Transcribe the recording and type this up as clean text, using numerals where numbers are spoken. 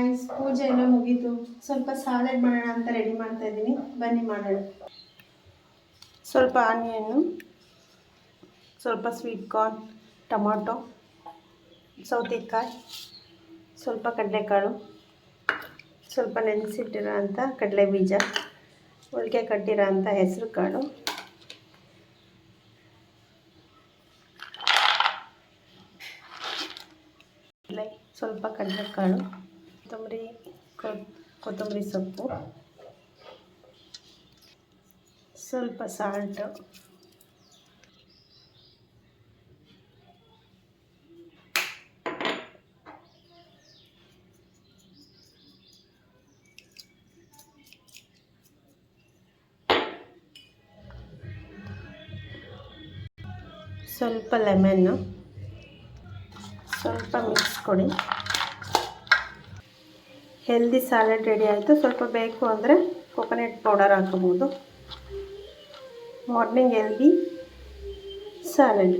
Guys, ಪೂಜೆ ಎಲ್ಲ ಮುಗೀತು. ಸ್ವಲ್ಪ ಸಾಲಡ್ ಮಾಡೋಣ ಅಂತ ರೆಡಿ ಮಾಡ್ತಾ ಇದ್ದೀನಿ. ಬನ್ನಿ ಮಾಡೋಣ. ಸ್ವಲ್ಪ ಆನಿಯನ್ನು, ಸ್ವಲ್ಪ ಸ್ವೀಟ್ ಕಾರ್ನ್, ಟೊಮಾಟೊ, ಸೌತೆಕಾಯಿ, ಸ್ವಲ್ಪ ಕಡಲೆಕಾಳು, ಸ್ವಲ್ಪ ನೆನೆಸಿಟ್ಟಿರೋ ಅಂಥ ಕಡಲೆ ಬೀಜ, ಮೊಳಕೆ ಕಟ್ಟಿರೋ ಅಂಥ ಹೆಸರು ಕಾಳು, ಸ್ವಲ್ಪ ಕಡಲೆಕಾಳು, ಕೊತ್ತಂಬರಿ ಸೊಪ್ಪು, ಸ್ವಲ್ಪ ಸಾಲ್ಟು, ಸ್ವಲ್ಪ ಲೆಮನ್ನು, ಸ್ವಲ್ಪ ಮಿಕ್ಸ್ ಕೊಡಿ. ಹೆಲ್ದಿ ಸಾಲಡ್ ರೆಡಿ ಆಯಿತು. ಸ್ವಲ್ಪ ಬೇಕು ಅಂದರೆ ಕೊಕೊನಟ್ ಪೌಡರ್ ಹಾಕೋಬೋದು. Morning healthy salad.